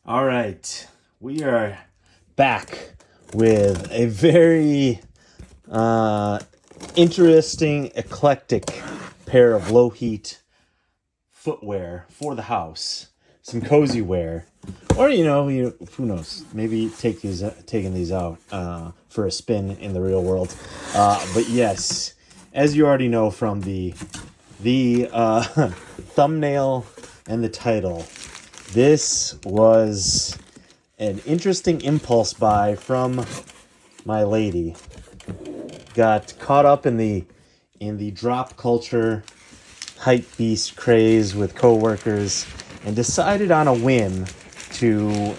All right, we are back with a very interesting, eclectic pair of Lowheat footwear for the house. Some cozy wear, or who knows? Maybe taking these out for a spin in the real world. But yes, as you already know from the thumbnail and the title, this was an interesting impulse buy from my lady. Got caught up in the drop culture hype beast craze with coworkers and decided on a whim to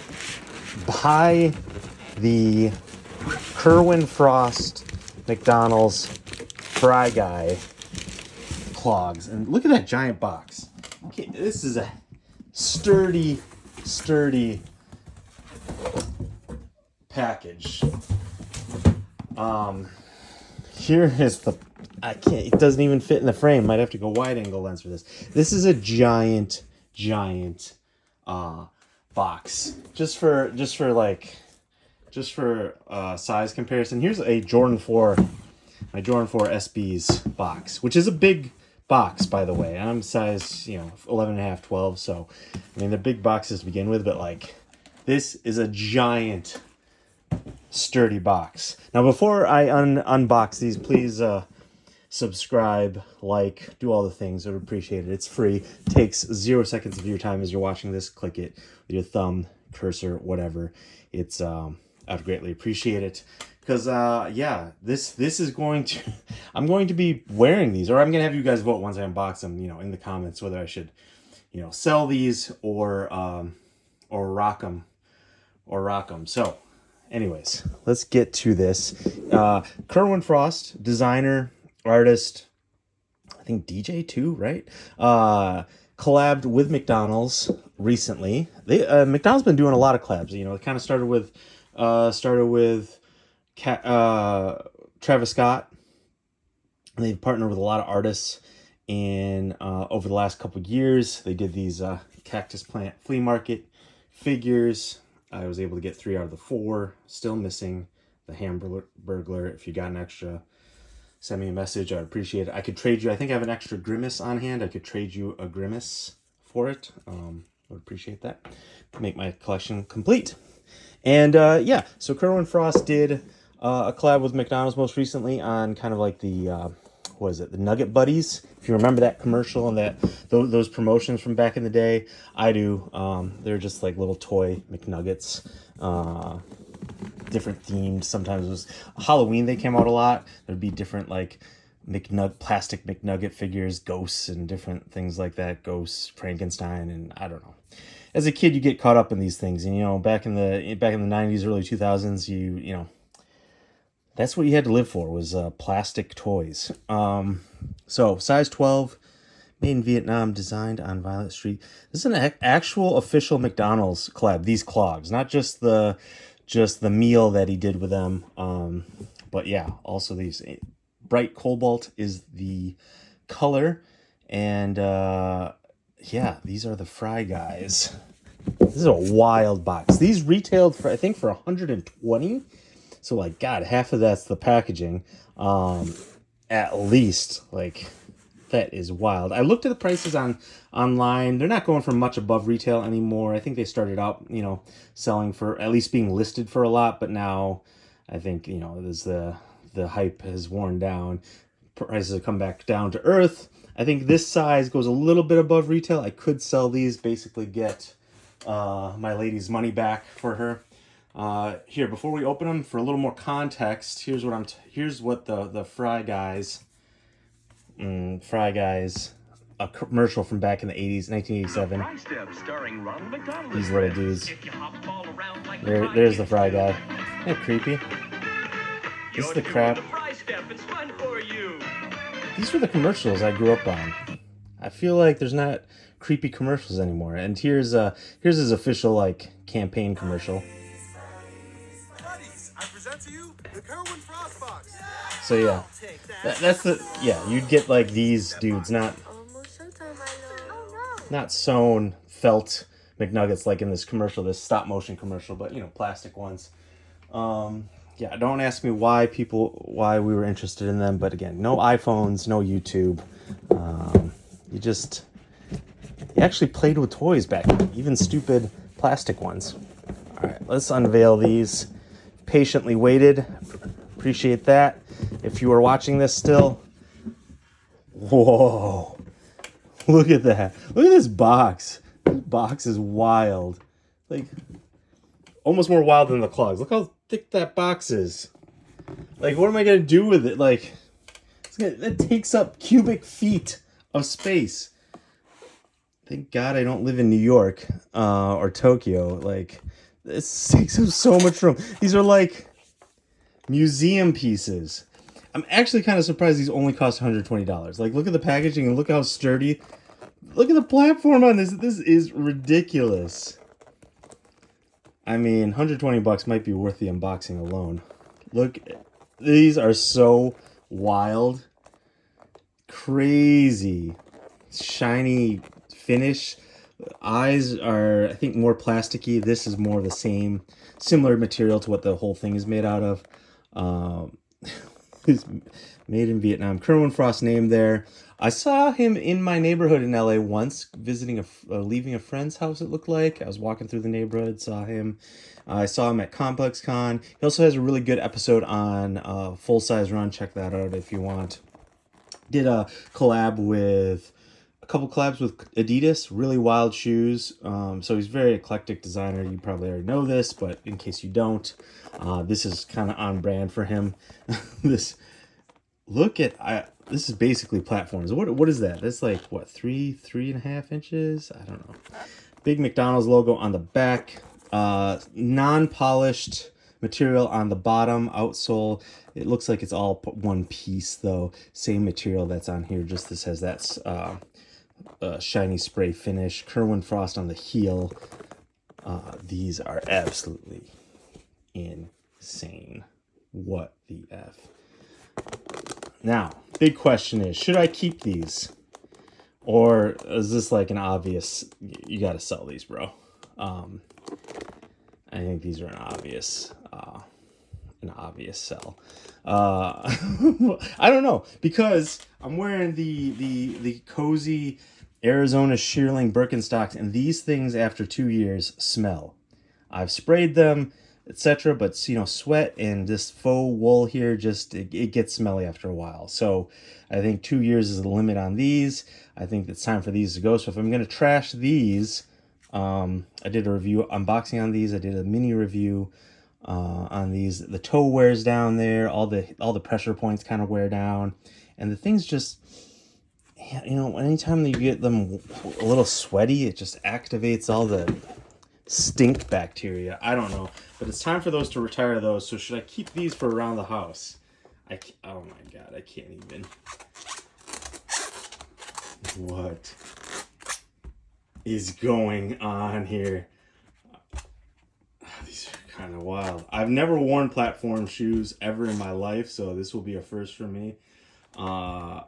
buy the Kerwin Frost McDonald's Fry Guy Clogs. And look at that giant box. Okay, this is a sturdy package. Here is the, it doesn't even fit in the frame. Might have to go wide angle lens for this. This is a giant box. Just for size comparison. Here's a Jordan 4, my Jordan 4 SB's box, which is a big box, by the way. I'm size, 11 and a half, 12. So, I mean, they're big boxes to begin with, but like, this is a giant, sturdy box. Now, before I unbox these, please subscribe, like, do all the things. I would appreciate it. It's free. It takes 0 seconds of your time as you're watching this. Click it with your thumb, cursor, whatever. It's I'd greatly appreciate it. Because, this is going to... I'm going to be wearing these, or I'm going to have you guys vote once I unbox them, in the comments, whether I should, sell these or rock them. So, anyways, let's get to this. Kerwin Frost, designer, artist, I think DJ too, right? Collabed with McDonald's recently. McDonald's been doing a lot of collabs. It kind of started with Travis Scott. And they've partnered with a lot of artists, and over the last couple of years, they did these cactus plant flea market figures. I was able to get 3 out of the 4. Still missing the Hamburglar. If you got an extra, send me a message. I'd appreciate it. I could trade you. I think I have an extra grimace on hand. I could trade you a grimace for it. I would appreciate that. Make my collection complete. And so Kerwin Frost did a collab with McDonald's most recently on kind of like the the Nugget Buddies. If you remember that commercial and those promotions from back in the day, I do. They're just like little toy McNuggets, different themed. Sometimes it was Halloween. They came out a lot. There'd be different like plastic McNugget figures, ghosts, and different things like that. Ghosts, Frankenstein, and I don't know. As a kid, you get caught up in these things, and back in the 90s, early 2000s, you that's what you had to live for, was plastic toys. So size 12, made in Vietnam, designed on Violet Street. This is an actual official McDonald's collab. These clogs, not just the meal that he did with them. But yeah, also these. Bright cobalt is the color, and these are the Fry Guys. This is a wild box. These retailed for, I think, for $120. So, like, God, half of that's the packaging. At least, like, that is wild. I looked at the prices online. They're not going for much above retail anymore. I think they started out, selling for, at least being listed for a lot. But now, I think, there's the hype has worn down. Prices have come back down to earth. I think this size goes a little bit above retail. I could sell these, basically get my lady's money back for her. Here, before we open them, for a little more context, here's what the Fry Guys, a commercial from back in the 80s, 1987. These little dudes. There's the Fry Guy. Isn't that creepy? This is the crap. These were the commercials I grew up on. I feel like there's not creepy commercials anymore. And here's his official like campaign commercial. I present to you the Kerwin Frost box. So yeah, that's you'd get like these dudes, not sewn felt McNuggets like in this commercial, this stop motion commercial, but plastic ones. Yeah, don't ask me why we were interested in them, but again, no iPhones, no YouTube. You actually played with toys back then, even stupid plastic ones. All right, let's unveil these. Patiently waited. Appreciate that. If you are watching this still, whoa, look at that. Look at this box. This box is wild. Like, almost more wild than the Clogs. Look how thick that box is. Like, what am I going to do with it? Like, that takes up cubic feet of space. Thank God I don't live in New York or Tokyo. Like, this takes up so much room. These are like museum pieces. I'm actually kind of surprised these only cost $120. Like, look at the packaging and look how sturdy. Look at the platform on this. This is ridiculous. I mean, $120 might be worth the unboxing alone. Look, these are so wild. Crazy. Shiny finish. Eyes are, I think, more plasticky. This is more the similar material to what the whole thing is made out of. It's made in Vietnam. Kerwin Frost name there. I saw him in my neighborhood in LA once, visiting leaving a friend's house, it looked like. I was walking through the neighborhood, saw him. I saw him at Complex Con. He also has a really good episode on Full Size Run. Check that out if you want. Did a couple collabs with Adidas, really wild shoes. So he's a very eclectic designer. You probably already know this, but in case you don't, this is kind of on brand for him. This is basically platforms. What is that? That's like what, 3.5 inches? I don't know. Big McDonald's logo on the back. Non-polished material on the bottom outsole. It looks like it's all one piece though. Same material that's on here. Just this has that shiny spray finish. Kerwin Frost on the heel. These are absolutely insane. What the F? Now, big question is, should I keep these? Or is this like an obvious, you got to sell these, bro? I think these are an obvious sell. I don't know, because I'm wearing the cozy Arizona shearling Birkenstocks, and these things after 2 years smell. I've sprayed them, etc., but sweat and this faux wool here, just it gets smelly after a while. So I think 2 years is the limit on these. I think it's time for these to go. So if I'm going to trash these, I did a review unboxing on these. I did a mini review on these. The toe wears down there. All the pressure points kind of wear down, and the things just, anytime you get them a little sweaty, it just activates all the stink bacteria. I don't know, but it's time for those to retire those. So should I keep these for around the house? Oh my God, I can't even. What is going on here? These are kind of wild. I've never worn platform shoes ever in my life, so this will be a first for me. I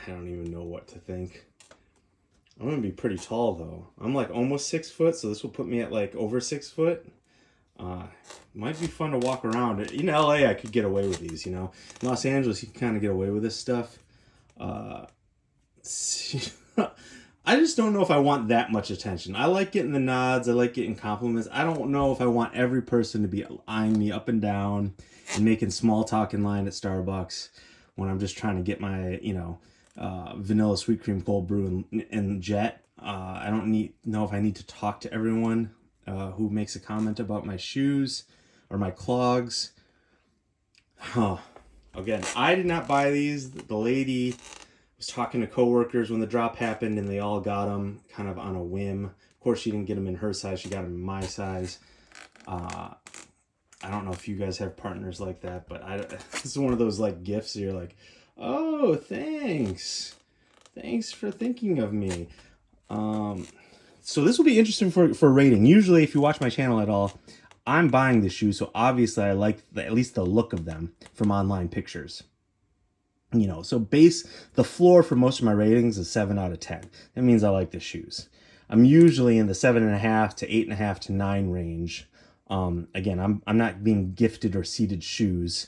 don't even know what to think. I'm gonna be pretty tall though. I'm like almost 6 foot, so this will put me at like over 6 foot. Might be fun to walk around. In LA, I could get away with these. In Los Angeles, you can kind of get away with this stuff. I just don't know if I want that much attention. I like getting the nods. I like getting compliments. I don't know if I want every person to be eyeing me up and down and making small talk in line at Starbucks when I'm just trying to get my, vanilla sweet cream cold brew and jet. I don't know if I need to talk to everyone who makes a comment about my shoes or my clogs. Again, I did not buy these. The lady was talking to coworkers when the drop happened, and they all got them kind of on a whim. Of course, she didn't get them in her size. She got them in my size. I don't know if you guys have partners like that, but this is one of those like gifts. You're like, oh, thanks. Thanks for thinking of me. So this will be interesting for rating. Usually, if you watch my channel at all, I'm buying the shoes, so obviously I like at least the look of them from online pictures. So the floor for most of my ratings is 7 out of 10. That means I like the shoes. I'm usually in the 7.5 to 8.5 to 9 range. Again, I'm not being gifted or seated shoes.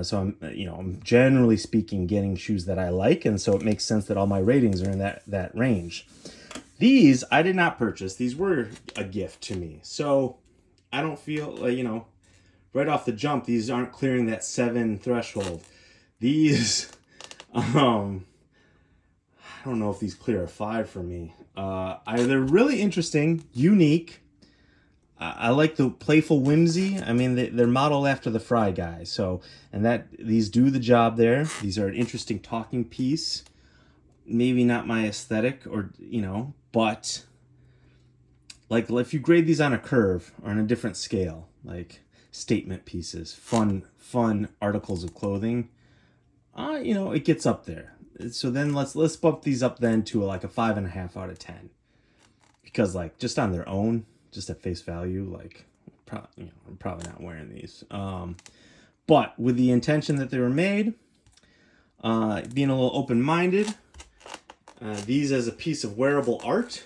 So I'm generally speaking getting shoes that I like, and so it makes sense that all my ratings are in that range. These I did not purchase. These were a gift to me. So I don't feel like, right off the jump, these aren't clearing that 7 threshold. These, I don't know if these clear a 5 for me. They're really interesting, unique. I like the playful whimsy. I mean, they're modeled after the Fry Guy. So, and these do the job there. These are an interesting talking piece. Maybe not my aesthetic but like if you grade these on a curve or on a different scale, like statement pieces, fun articles of clothing, it gets up there. So then let's bump these up then to like a 5.5 out of 10, because like just on their own, just at face value, like I'm probably not wearing these. But with the intention that they were made, being a little open-minded, these as a piece of wearable art,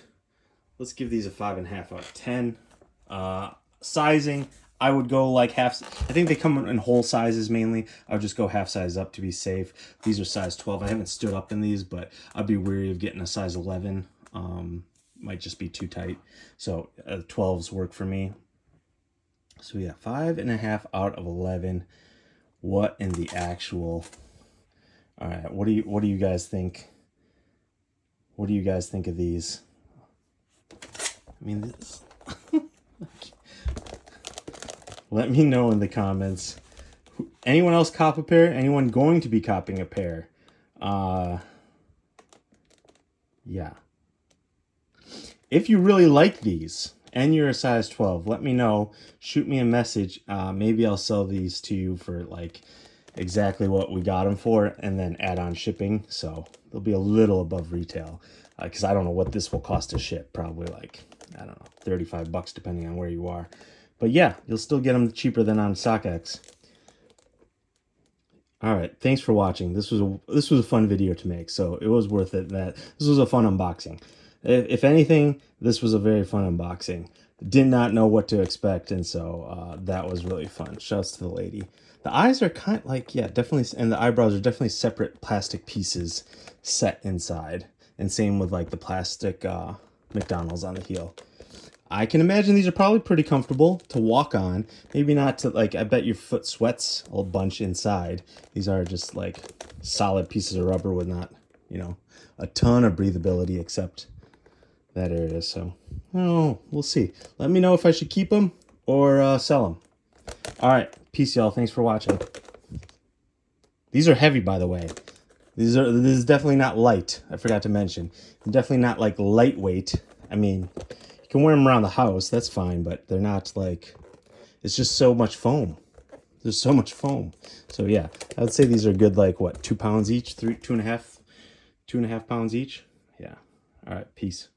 let's give these a 5.5 out of 10. Sizing, I would go like half. I think they come in whole sizes mainly. I would just go half size up to be safe. These are size 12. I haven't stood up in these, but I'd be weary of getting a size 11. Might just be too tight. So 12s work for me. So yeah, 5.5 out of 11. What in the actual? All right, what do you guys think? What do you guys think of these? I mean, this. Let me know in the comments. Anyone else cop a pair? Anyone going to be copping a pair? Yeah. If you really like these and you're a size 12, let me know. Shoot me a message. Maybe I'll sell these to you for like exactly what we got them for, and then add on shipping. So they'll be a little above retail, because I don't know what this will cost to ship. Probably like, I don't know, $35 depending on where you are. But yeah, you'll still get them cheaper than on StockX. All right, thanks for watching. This was a fun video to make, so it was worth it. This was a fun unboxing. If anything, this was a very fun unboxing. Did not know what to expect, and so that was really fun. Shouts to the lady. The eyes are kind of like, yeah, definitely, and the eyebrows are definitely separate plastic pieces set inside. And same with like the plastic McDonald's on the heel. I can imagine these are probably pretty comfortable to walk on. Maybe not to, like, I bet your foot sweats a bunch inside. These are just like solid pieces of rubber with not, a ton of breathability except that area. So, we'll see. Let me know if I should keep them or sell them. All right. Peace, y'all. Thanks for watching. These are heavy, by the way. This is definitely not light. I forgot to mention. Definitely not like lightweight. I mean, you can wear them around the house. That's fine, but they're not like, it's just so much foam. There's so much foam. So yeah, I would say these are good, like what, 2 pounds each, 2.5 pounds each. Yeah. All right. Peace.